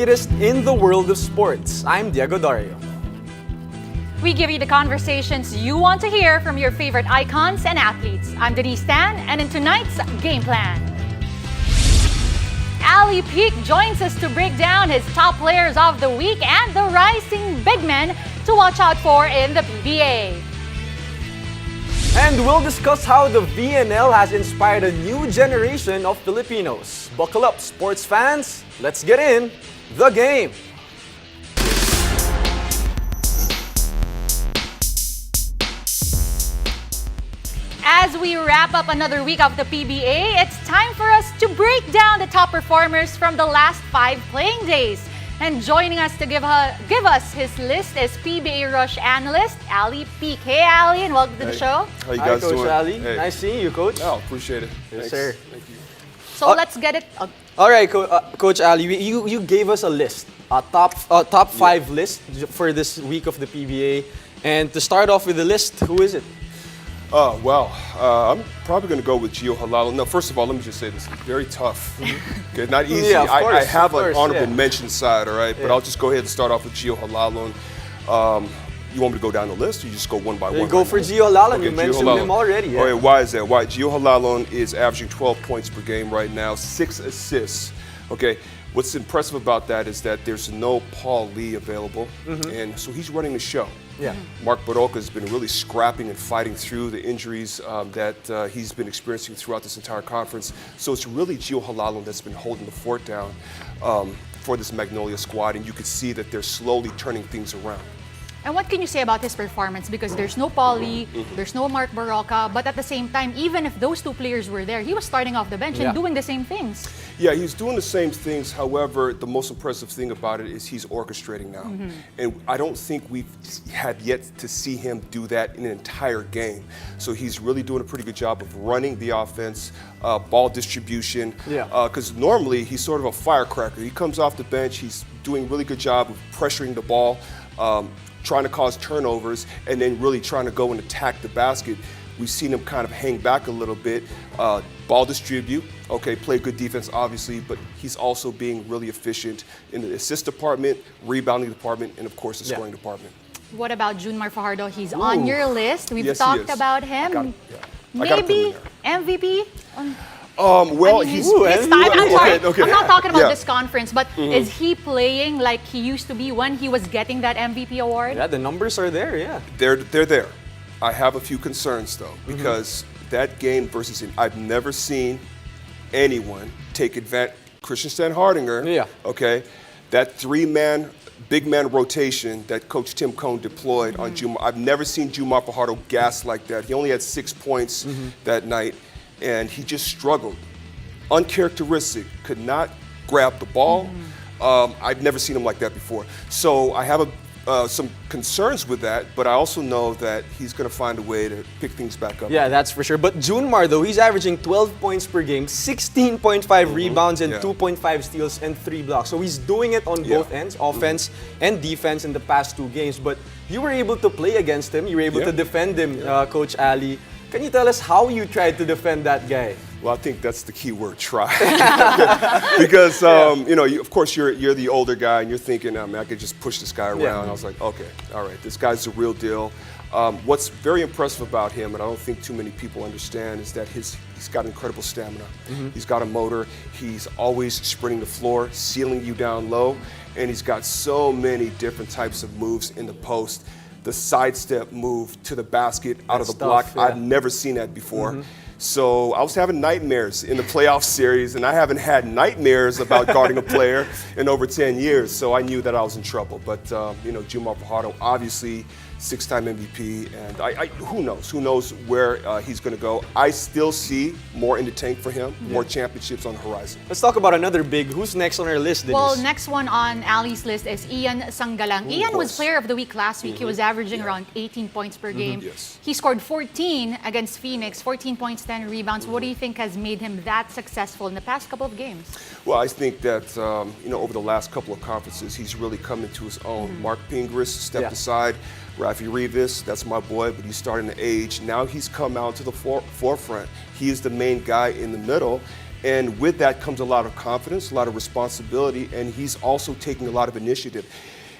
latest in the world of sports. I'm Diego Dario. We give you the conversations you want to hear from your favorite icons and athletes. I'm Denise Stan, and in tonight's Game Plan, Ali Peak joins us to break down his top players of the week and the rising big men to watch out for in the PBA. And we'll discuss how the VNL has inspired a new generation of Filipinos. Buckle up, sports fans. Let's get in the game. As we wrap up another week of the PBA, it's time for us to break down the top performers from the last 5 playing days. And joining us to give us his list is PBA Rush analyst Ali Peak. Hey Ali, and welcome to the show. How you guys Hi, Coach doing? Ali. Hey. Nice seeing you, Coach. Oh, appreciate it. Yes, Thanks. sir. Thank you. So let's get it. All right, Coach Ali, you gave us a list, a top 5 list for this week of the PBA. And to start off with the list, who is it? I'm probably going to go with Gio Halalo. No, first of all, let me just say this. It's very tough. Okay, not easy. Yeah, of course, I have of an course, honorable yeah. mention side, all right? But Yeah. I'll just go ahead and start off with Gio Halalo. You want me to go down the list, or you just go one by one? You go right for now? Gio Halalo. You Gio mentioned Halalo. him already. Yeah. Okay, why is that? Why? Gio Halalo is averaging 12 points per game right now, 6 assists. Okay, what's impressive about that is that there's no Paul Lee available, and so he's running the show. Yeah. Mark Baroka has been really scrapping and fighting through the injuries that he's been experiencing throughout this entire conference. So it's really Gio Halalo that's been holding the fort down for this Magnolia squad, and you can see that they're slowly turning things around. And what can you say about his performance? Because there's no Paulie, there's no Mark Baroka, but at the same time, even if those two players were there, he was starting off the bench Yeah. and doing the same things. Yeah, he's doing the same things. However, the most impressive thing about it is he's orchestrating now. And I don't think we've had yet to see him do that in an entire game. So he's really doing a pretty good job of running the offense, ball distribution. Yeah. Because normally he's sort of a firecracker. He comes off the bench, he's doing a really good job of pressuring the ball, trying to cause turnovers, and then really trying to go and attack the basket. We've seen him kind of hang back a little bit, ball distribute, okay, play good defense obviously, but he's also being really efficient in the assist department, rebounding department, and of course the Yeah. scoring department. What about Junmar Fajardo? He's on your list. We've Yes, he talked is. about I him. gotta put him Maybe MVP? Well, I mean, he's his time, I'm sorry, okay. I'm not talking about Yeah. this conference, but is he playing like he used to be when he was getting that MVP award? Yeah, the numbers are there. Yeah. They're there. I have a few concerns though, because that game versus I've never seen anyone take advantage. Christian Stan Hardinger, Yeah. okay, that 3-man, big man rotation that Coach Tim Cone deployed on Jumar. I've never seen Jumar Fajardo gas like that. He only had 6 points that night, and he just struggled. Uncharacteristic, could not grab the ball. I've never seen him like that before. So I have some concerns with that, but I also know that he's going to find a way to pick things back up. Yeah, that's for sure. But Junmar, though, he's averaging 12 points per game, 16.5 rebounds, and Yeah. 2.5 steals and 3 blocks. So he's doing it on Yeah. both ends, offense and defense in the past 2 games. But you were able to play against him. You were able Yeah. to defend him, Coach Ali. Can you tell us how you tried to defend that guy? Well, I think that's the key word, try. Because, of course, you're the older guy, and you're thinking, I could just push this guy around. Yeah. I was like, okay, all right, this guy's the real deal. What's very impressive about him, and I don't think too many people understand, is that he's got incredible stamina. He's got a motor. He's always sprinting the floor, sealing you down low, and he's got so many different types of moves in the post. The sidestep move to the basket out of the That's block, tough, yeah. I've never seen that before. So I was having nightmares in the playoff series, and I haven't had nightmares about guarding a player in over 10 years. So I knew that I was in trouble. But Jumar Fajardo, obviously 6-time MVP, and who knows where he's going to go. I still see more in the tank for him, more championships on the horizon. Let's talk about another big. Who's next on our list, Denise? Well, next one on Ali's list is Ian Sanggalang. Ian was course. Player of the Week last week. He was averaging around 18 points per game. Yes. He scored 14 against Phoenix, 14 points, 10 rebounds. What do you think has made him that successful in the past couple of games? Well, I think that over the last couple of conferences, he's really come into his own. Mark Pingris stepped aside. Rafi Rivas, that's my boy, but he's starting to age. Now he's come out to the forefront. He is the main guy in the middle, And with that comes a lot of confidence, a lot of responsibility, and he's also taking a lot of initiative.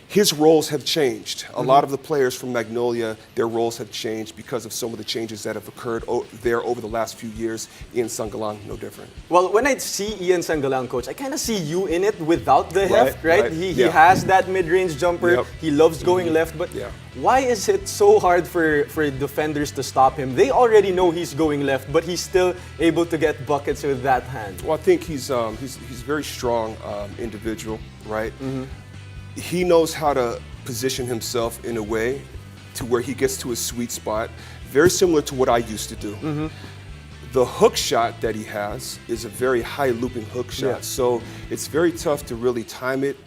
His roles have changed. A lot of the players from Magnolia, their roles have changed because of some of the changes that have occurred there over the last few years. Ian Sangalang, no different. Well, when I see Ian Sangalang, coach, I kind of see you in it without the heft, right? He Yeah. has that mid-range jumper. Yep. He loves going left, but Yeah. why is it so hard for defenders to stop him? They already know he's going left, but he's still able to get buckets with that hand. Well, I think he's a very strong individual, right? He knows how to position himself in a way to where he gets to his sweet spot, very similar to what I used to do. The hook shot that he has is a very high looping hook shot, Yeah. so it's very tough to really time it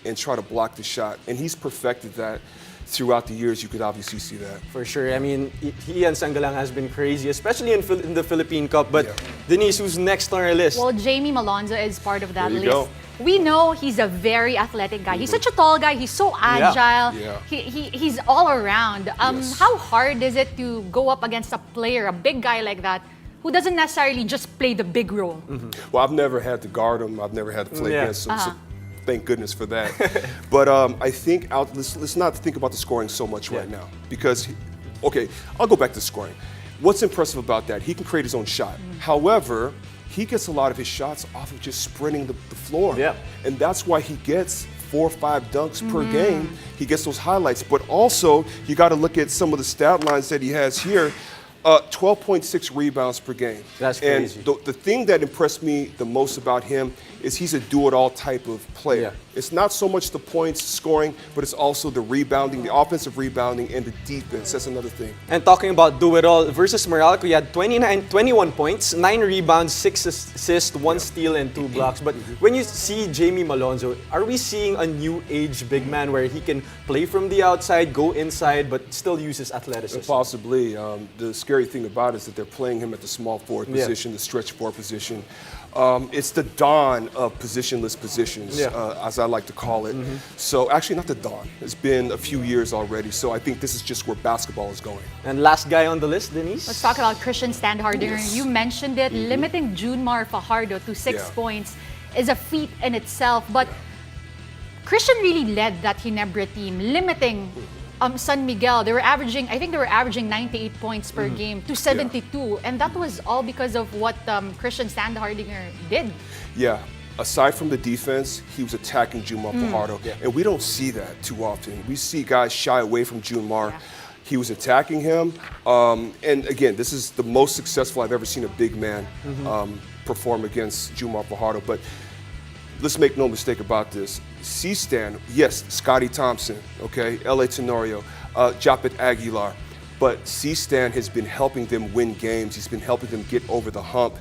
and try to block the shot, and he's perfected that throughout the years. You could obviously see that. For sure. I mean, he and Sangalang has been crazy, especially in the Philippine Cup. But Yeah. Denise, who's next on our list? Well, Jamie Malonzo is part of that There you list. go. We know he's a very athletic guy. He's such a tall guy. He's so agile. Yeah. He's all around. Yes. How hard is it to go up against a player, a big guy like that, who doesn't necessarily just play the big role? Well, I've never had to guard him. I've never had to play Yeah. against him. So thank goodness for that. But I think let's not think about the scoring so much right now, because, okay, I'll go back to scoring. What's impressive about that? He can create his own shot. However, he gets a lot of his shots off of just sprinting the floor. Yeah. And that's why he gets 4 or 5 dunks per game. He gets those highlights. But also, you got to look at some of the stat lines that he has here. 12.6 rebounds per game. That's crazy. And the thing that impressed me the most about him is he's a do-it-all type of player. Yeah. It's not so much the points scoring, but it's also the rebounding, the offensive rebounding, and the defense. That's another thing. And talking about do-it-all, versus Meralco, he had 21 points, 9 rebounds, 6 assists, 1 steal, and 2 blocks. But when you see Jamie Malonzo, are we seeing a new age big man where he can play from the outside, go inside, but still use his athleticism? Possibly. The scary thing about it is that they're playing him at the small forward Yeah. position, the stretch forward position. It's the dawn of positionless positions, as I like to call it. So actually not the dawn. It's been a few years already. So I think this is just where basketball is going. And last guy on the list, Denise? Let's talk about Christian Standhardinger. Yes. You mentioned it. Limiting Junmar Fajardo to 6 Yeah. points is a feat in itself. But Christian really led that Ginebra team, limiting San Miguel. I think they were averaging 98 points per game to 72. And that was all because of what Christian Standhardinger did. Yeah. Aside from the defense, he was attacking Junmar Fajardo. And we don't see that too often. We see guys shy away from Junmar. Yeah. He was attacking him. And again, this is the most successful I've ever seen a big man perform against Junmar Fajardo. But let's make no mistake about this. C-Stan, yes, Scotty Thompson, okay, L.A. Tenorio, Japet Aguilar. But C-Stan has been helping them win games. He's been helping them get over the hump.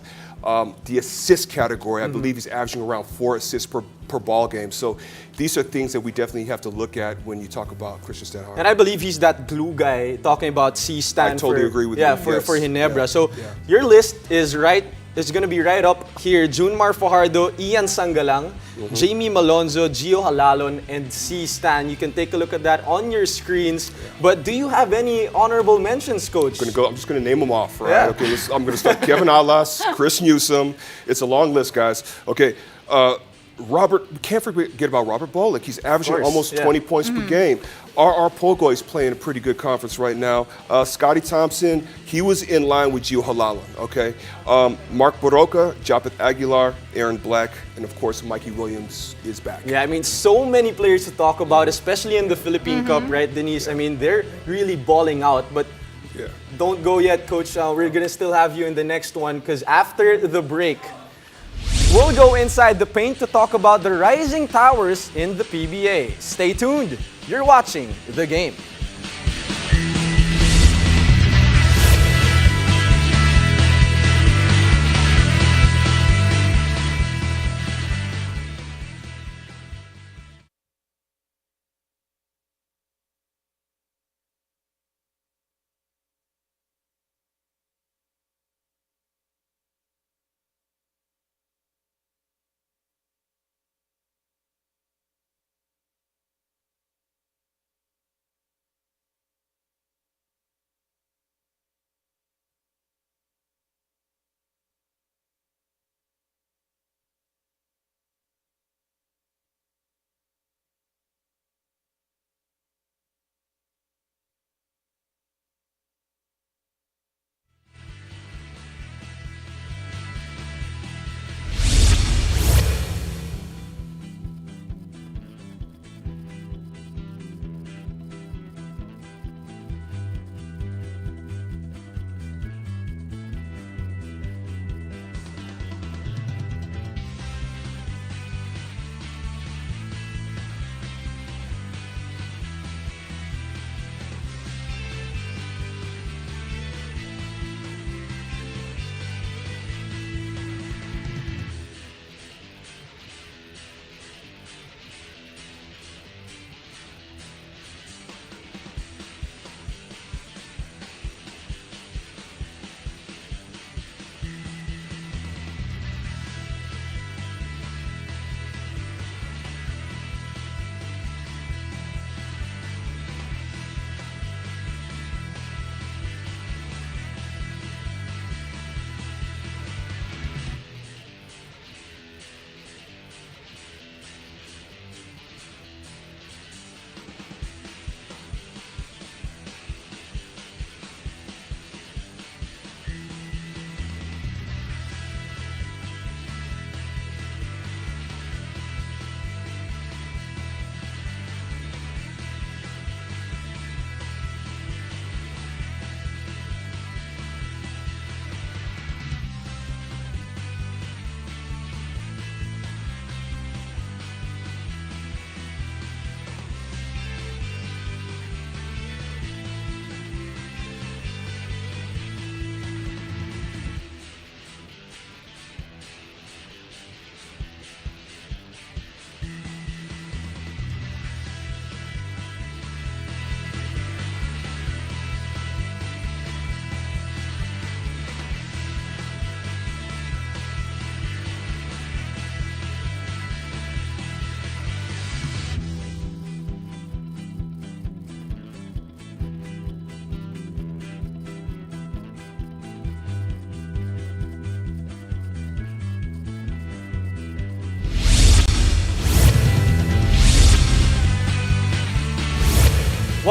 The assist category, I believe he's averaging around 4 assists per ball game. So these are things that we definitely have to look at when you talk about Christian Standhardinger. And I believe he's that glue guy talking about C-Stan. I totally agree with you. Yes. For Ginebra. Yeah. So Yeah. your list is right. It's going to be right up here. Junmar Fajardo, Ian Sangalang, Jamie Malonzo, Gio Halalon, and C-Stan. You can take a look at that on your screens. But do you have any honorable mentions, Coach? I'm just going to name them off, right? Yeah. Okay, I'm going to start Kevin Alas, Chris Newsom. It's a long list, guys. Okay, Robert, we can't forget about Robert Bolick. He's averaging course, almost yeah. 20 points per game. R.R. Pogo is playing a pretty good conference right now. Scotty Thompson, he was in line with Gio Halalon, okay? Mark Baroka, Japet Aguilar, Aaron Black, and of course, Mikey Williams is back. Yeah, I mean, so many players to talk about, especially in the Philippine Cup, right, Denise? I mean, they're really balling out, but Yeah. don't go yet, Coach. We're going to still have you in the next one because after the break, we'll go inside the paint to talk about the Rising Towers in the PBA. Stay tuned. You're watching The Game.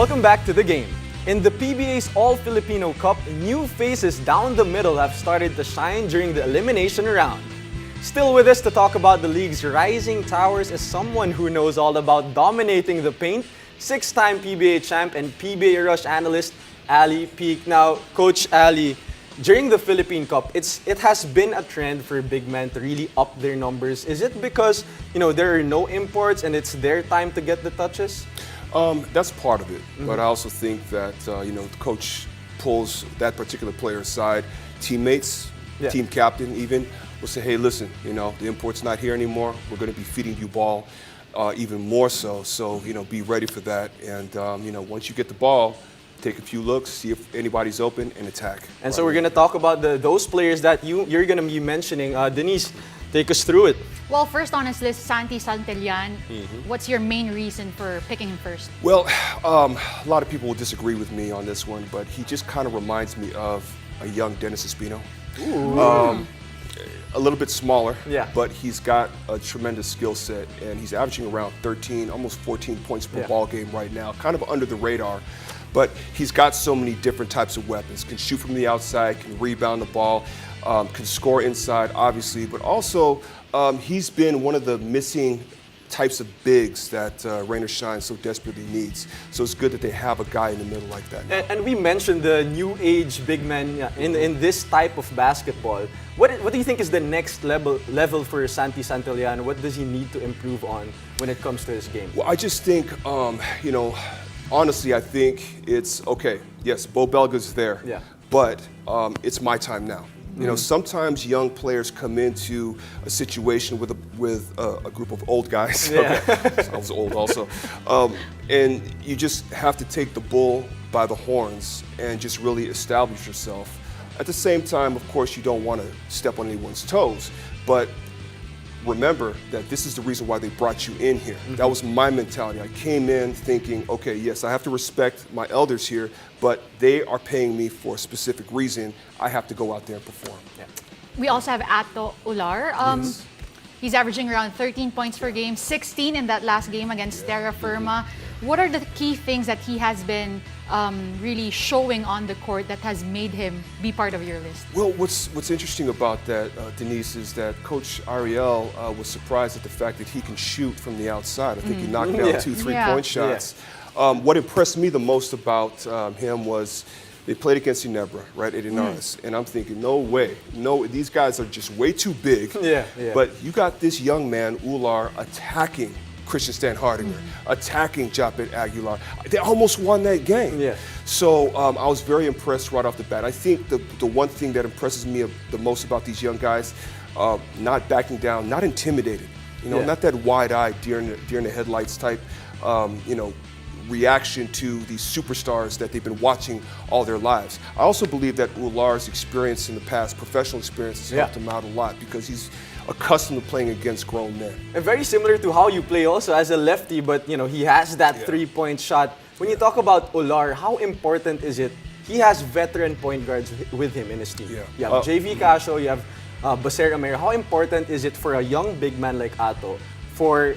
Welcome back to the game. In the PBA's All-Filipino Cup, new faces down the middle have started to shine during the elimination round. Still with us to talk about the league's rising towers is someone who knows all about dominating the paint, six-time PBA champ and PBA Rush analyst, Ali Peak. Now, Coach Ali, during the Philippine Cup, it has been a trend for big men to really up their numbers. Is it because, there are no imports and it's their time to get the touches? That's part of it, but I also think that the coach pulls that particular player aside. Teammates, team captain even, will say, hey, listen, the import's not here anymore. We're going to be feeding you ball even more so. So, be ready for that. And, once you get the ball, take a few looks, see if anybody's open, and attack. And so we're going to talk about those players that you're going to be mentioning. Denise, take us through it. Well, first on his list, Santi Santillan. What's your main reason for picking him first? Well, a lot of people will disagree with me on this one, but he just kind of reminds me of a young Dennis Espino. A little bit smaller, but he's got a tremendous skill set, and he's averaging around 13, almost 14 points per ball game right now, kind of under the radar. But he's got so many different types of weapons. Can shoot from the outside, can rebound the ball, can score inside, obviously, but also he's been one of the missing types of bigs that Rain or Shine so desperately needs. So it's good that they have a guy in the middle like that now. And we mentioned the new age big men in this type of basketball. What do you think is the next level for Santi Santillan? What does he need to improve on when it comes to his game? Well, I just think, honestly, I think it's okay. Yes, Bo Belga's there, but it's my time now. Sometimes young players come into a situation with a group of old guys. I was old also. And you just have to take the bull by the horns and just really establish yourself. At the same time, of course, you don't want to step on anyone's toes, but remember that this is the reason why they brought you in here. That was my mentality. I came in thinking, okay, yes, I have to respect my elders here, but they are paying me for a specific reason. I have to go out there and perform. We also have Ato Ular. He's averaging around 13 points per game, 16 in that last game against Terra Firma. What are the key things that he has been really showing on the court that has made him be part of your list? Well, what's interesting about that, Denise, is that Coach Ariel was surprised at the fact that he can shoot from the outside. I think he knocked down 2 3-point shots. What impressed me the most about him was they played against Ginebra, right, at Inaris. And I'm thinking, no way. No, these guys are just way too big. But you got this young man, Ular, attacking Christian Stan Hardinger, attacking Japet Aguilar. They almost won that game. So I was very impressed right off the bat. I think the one thing that impresses me the most about these young guys, not backing down, not intimidated. Not that wide-eyed, deer in the headlights type, reaction to these superstars that they've been watching all their lives. I also believe that Ular's experience in the past, professional experience, has helped him out a lot because he's accustomed to playing against grown men. And very similar to how you play also as a lefty, but he has that 3-point shot. When you talk about Ular, how important is it? He has veteran point guards with him in his team. You have JV Casio, you have Baser Amir. How important is it for a young big man like Ato for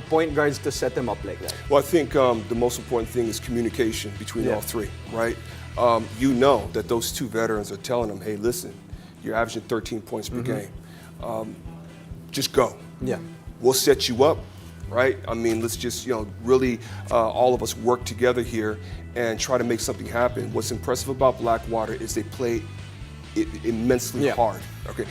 point guards to set him up like that? Well, I think the most important thing is communication between all three, right? That those two veterans are telling him, hey, listen, you're averaging 13 points per game. Just go. We'll set you up, right? I mean, let's just, really all of us work together here and try to make something happen. What's impressive about Blackwater is they play immensely hard. Okay,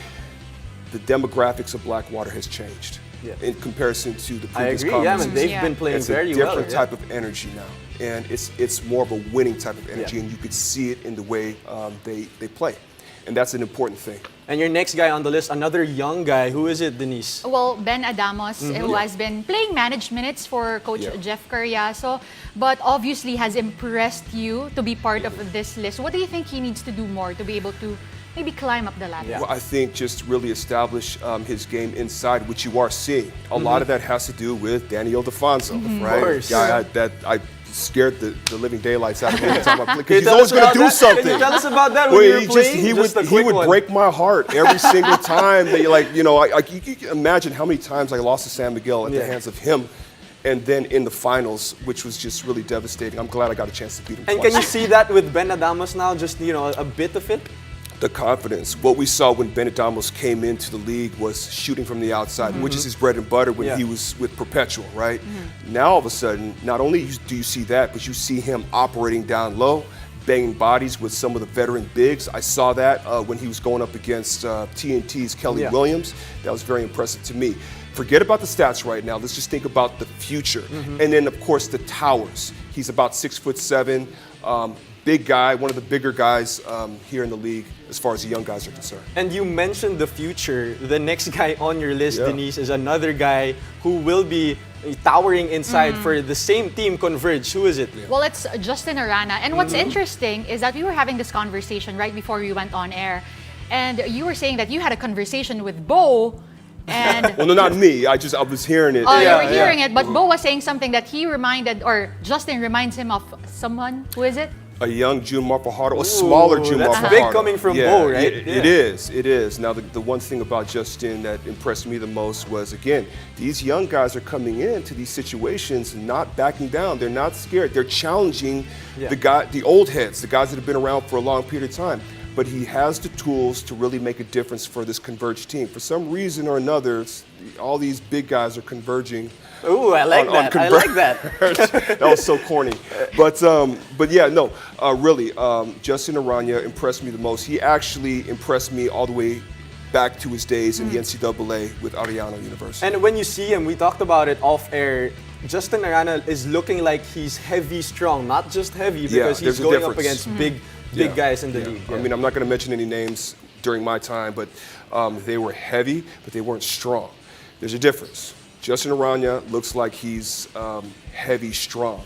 the demographics of Blackwater has changed. In comparison to the previous conferences. They've been playing very well. It's a different type of energy now, and it's more of a winning type of energy, and you could see it in the way they play, and that's an important thing. And your next guy on the list, another young guy. Who is it, Denise? Well, Ben Adamos, who has been playing managed minutes for Coach Jeff Carriazo, but obviously has impressed you to be part of this list. What do you think he needs to do more to be able to maybe climb up the ladder? Well, I think just really establish his game inside, which you are seeing. A lot of that has to do with Daniel DeFonso, right? Of course. Guy that I scared the living daylights out of him every time I play, because he's always going to do something. Can you tell us about that when you were playing? He would break my heart every single time. You can imagine how many times I lost to San Miguel at the hands of him and then in the finals, which was just really devastating. I'm glad I got a chance to beat him And twice. can you see that with Ben Adamos now? Just, you know, a bit of it? The confidence. What we saw when Ben Adamos came into the league was shooting from the outside, which is his bread and butter when he was with Perpetual, right? Now all of a sudden, not only do you see that, but you see him operating down low, banging bodies with some of the veteran bigs. I saw that when he was going up against TNT's Kelly Williams. That was very impressive to me. Forget about the stats right now. Let's just think about the future. And then, of course, the towers. He's about 6'7", big guy, one of the bigger guys here in the league as far as the young guys are concerned. And you mentioned the future. The next guy on your list, Denise, is another guy who will be towering inside for the same team, Converge. Who is it? Well, it's Justin Aranya. And what's interesting is that we were having this conversation right before we went on air. And you were saying that you had a conversation with Bo. And Well, no, not me. I was hearing it. oh, you were hearing it, but Bo was saying something that he reminded, or Justin reminds him of someone. Who is it? A young Jumar Fajardo, a smaller Jumar that's Fajardo. big coming from Bo, right? It is. Now, the one thing about Justin that impressed me the most was, again, these young guys are coming into these situations not backing down. They're not scared. They're challenging the old heads, the guys that have been around for a long period of time. But he has the tools to really make a difference for this Converge team. For some reason or another, all these big guys are converging. Ooh, I like that. I like that. That was so corny. But yeah, no, really, Justin Aranya impressed me the most. He actually impressed me all the way back to his days in the NCAA with Arellano University. And when you see him, we talked about it off air. Justin Aranya is looking like he's heavy strong, not just heavy, because he's there's a going up difference. against big guys in the league. I mean, I'm not going to mention any names during my time, but they were heavy, but they weren't strong. There's a difference. Justin Aranya looks like he's heavy strong,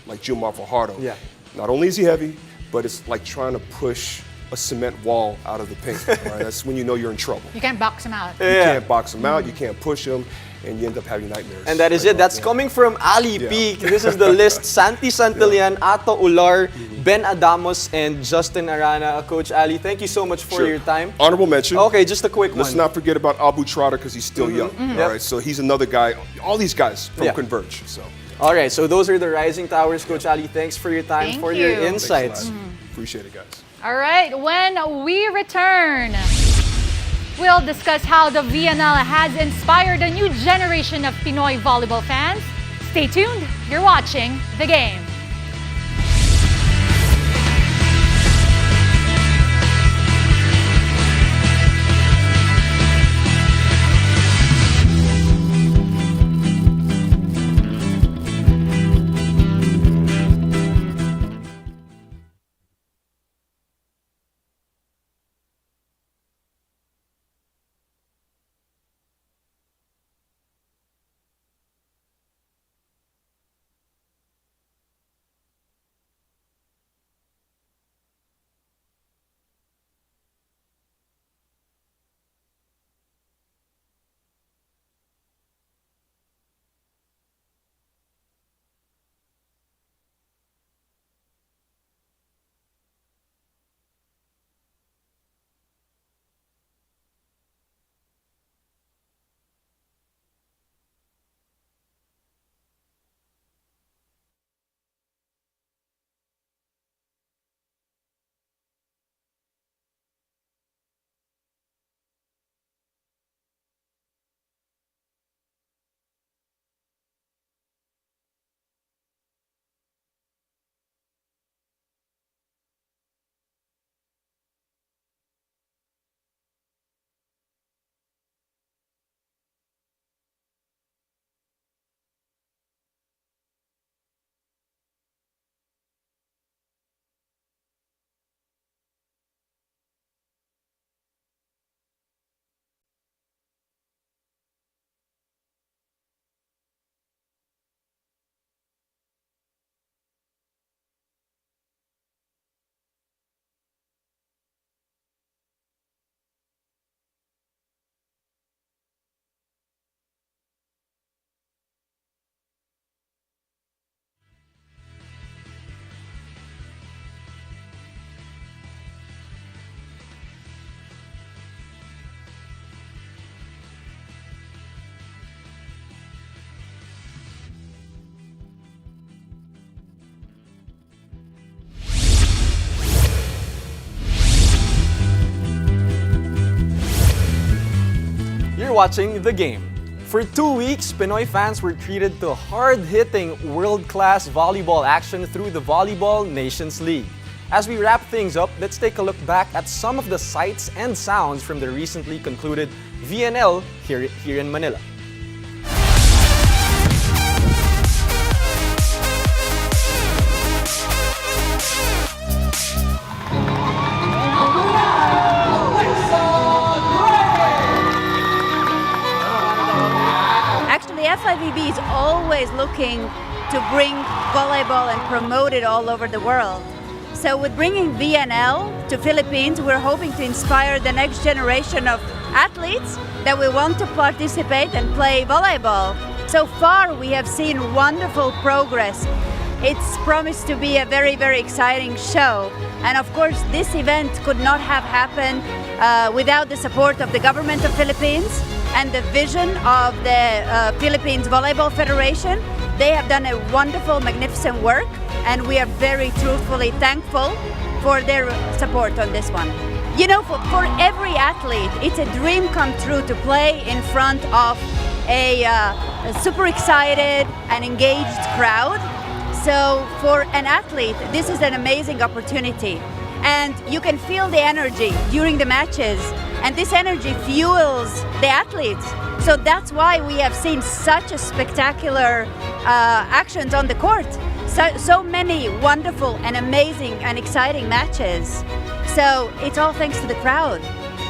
like Jumar Fajardo. Yeah. Not only is he heavy, but it's like trying to push a cement wall out of the paint. Right? That's when you know you're in trouble. You can't box him out. You can't box him out, you can't push him, and you end up having nightmares. And that is it. That's coming from Ali Peak. This is the list. Santi Santillan, Ato Ular, Ben Adamos, and Justin Aranya. Coach Ali, thank you so much for your time. Honorable mention. Okay, just a quick Let's one. not forget about Abu Trotter because he's still young. All right, so he's another guy. All these guys from Yeah. Converge. So All right, so those are the Rising Towers. Coach Ali, thanks for your time, Thank for your you. insights. appreciate it, guys. All right, when we return, we'll discuss how the VNL has inspired a new generation of Pinoy volleyball fans. Stay tuned. You're watching The Game. watching the game. For 2 weeks, Pinoy fans were treated to hard-hitting, world-class volleyball action through the Volleyball Nations League. As we wrap things up, let's take a look back at some of the sights and sounds from the recently concluded VNL here in Manila. FIVB is always looking to bring volleyball and promote it all over the world. So with bringing VNL to Philippines, we're hoping to inspire the next generation of athletes that will want to participate and play volleyball. So far, we have seen wonderful progress. It's promised to be a very, very exciting show. And of course, this event could not have happened without the support of the government of Philippines and the vision of the Philippines Volleyball Federation. They have done a wonderful, magnificent work, and we are very truthfully thankful for their support on this one. You know, for every athlete, it's a dream come true to play in front of a super excited and engaged crowd. So for an athlete, this is an amazing opportunity. And you can feel the energy during the matches, and this energy fuels the athletes. So that's why we have seen such a spectacular actions on the court. So many wonderful and amazing and exciting matches. So it's all thanks to the crowd.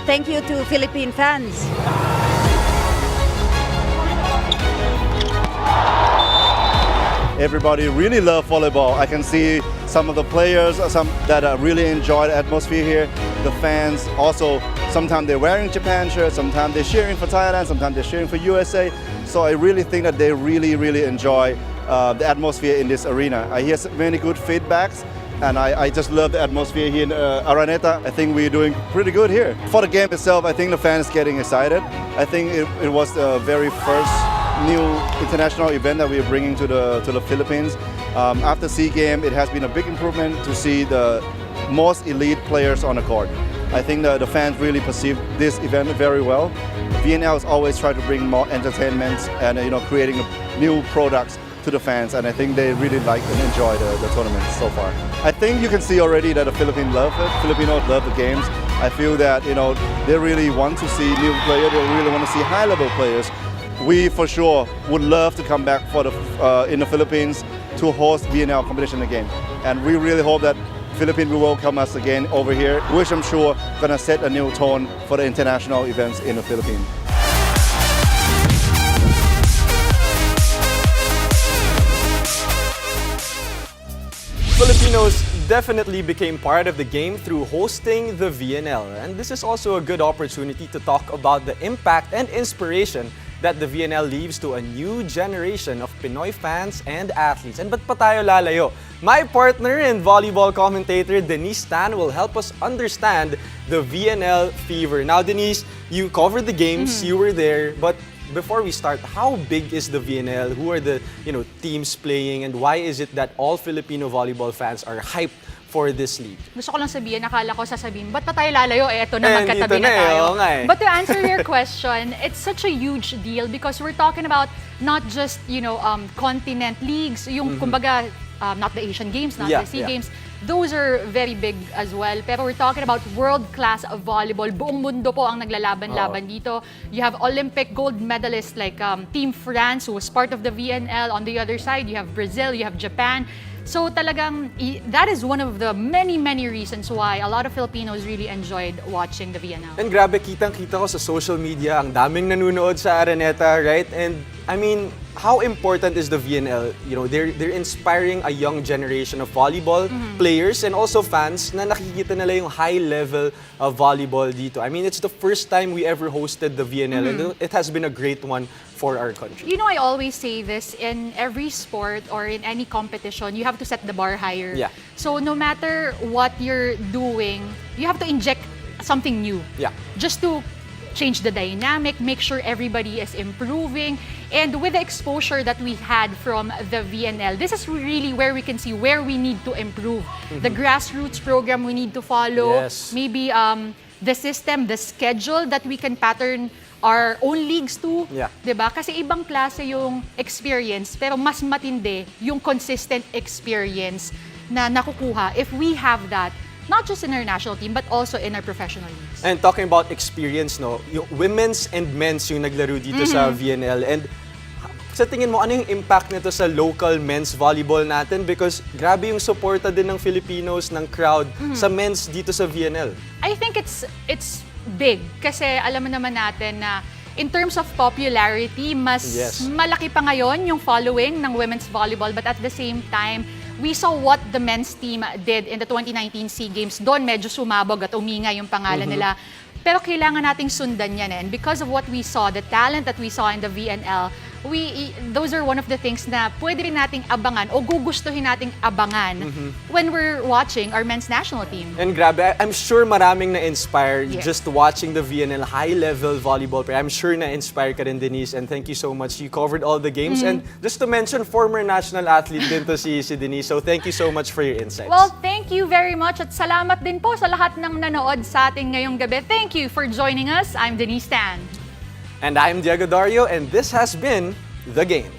Thank you to Philippine fans. Everybody really love volleyball. I can see some of the players, some that really enjoy the atmosphere here. The fans also, sometimes they're wearing Japan shirts, sometimes they're cheering for Thailand, sometimes they're cheering for USA. So I really think that they really enjoy the atmosphere in this arena. I hear many good feedbacks, and I just love the atmosphere here in Aranya. I think we're doing pretty good here. For the game itself, I think the fans getting excited. I think it was the very first new international event that we are bringing to the Philippines. After SEA Games, it has been a big improvement to see the most elite players on the court. I think the fans really perceive this event very well. VNL has always tried to bring more entertainment and creating new products to the fans, and I think they really like and enjoy the tournament so far. I think you can see already that the Filipinos love it. Filipinos love the games. I feel that they really want to see new players. They really want to see high-level players. We for sure would love to come back in the Philippines to host VNL competition again, and we really hope that Philippines will welcome us again over here, which I'm sure gonna set a new tone for the international events in the Philippines. Filipinos definitely became part of the game through hosting the VNL, and this is also a good opportunity to talk about the impact and inspiration that the VNL leaves to a new generation of Pinoy fans and athletes. And ba't pa tayo lalayo? My partner and volleyball commentator Denise Stan will help us understand the VNL fever. Now, Denise, you covered the games, you were there, but before we start, how big is the VNL? Who are the teams playing, and why is it that all Filipino volleyball fans are hyped for this league? Gusto ko lang sabihin, nakala ko sasabihin, ba't pa tayo lalayo? Eto na, magkatabi dito na na tayo. But to answer your question, it's such a huge deal because we're talking about not just, continent leagues, yung kumbaga, not the Asian Games, not the SEA Games. Those are very big as well. Pero we're talking about world-class volleyball. Buong mundo po ang naglalaban-laban dito. You have Olympic gold medalists like Team France, who was part of the VNL. On the other side, you have Brazil, you have Japan. So talagang, that is one of the many reasons why a lot of Filipinos really enjoyed watching the VNL. And grabe, kitang-kita ko sa social media, ang daming nanunood sa Araneta, right? And I mean, how important is the VNL? They're inspiring a young generation of volleyball players and also fans na nakikita nila yung high level of volleyball dito. I mean, it's the first time we ever hosted the VNL and it has been a great one for our country. I always say this, in every sport or in any competition, you have to set the bar higher. Yeah. So no matter what you're doing, you have to inject something new. Yeah. Just to change the dynamic, make sure everybody is improving. And with the exposure that we had from the VNL, this is really where we can see where we need to improve. The grassroots program we need to follow. Yes. Maybe the system, the schedule that we can pattern our own leagues too. Yeah. 'Di ba? Kasi ibang klase yung experience, pero mas matindi yung consistent experience na nakukuha if we have that, not just in our national team, but also in our professional leagues. And talking about experience, no, yung women's and men's yung naglaro dito sa VNL. And sa tingin mo, ano yung impact nito sa local men's volleyball natin? Because grabe yung suporta din ng Filipinos, ng crowd, sa men's dito sa VNL. I think it's big kasi alam mo naman natin na in terms of popularity, mas Yes. malaki pa ngayon yung following ng women's volleyball, but at the same time, we saw what the men's team did in the 2019 SEA Games. Doon medyo sumabog at uminga yung pangalan nila. Pero kailangan nating sundan yan. And because of what we saw, the talent that we saw in the VNL, those are one of the things na pwede rin nating abangan o gugustuhin nating abangan when we're watching our men's national team. And grabe, I'm sure maraming na-inspire Yes. just watching the VNL high-level volleyball player. I'm sure na-inspire ka rin, Denise, and thank you so much. You covered all the games. And just to mention, former national athlete din to si Denise. So thank you so much for your insights. Well, thank you very much at salamat din po sa lahat ng nanood sa atin ngayong gabi. Thank you for joining us. I'm Denise Stan. And I'm Diego Dario, and this has been The Game.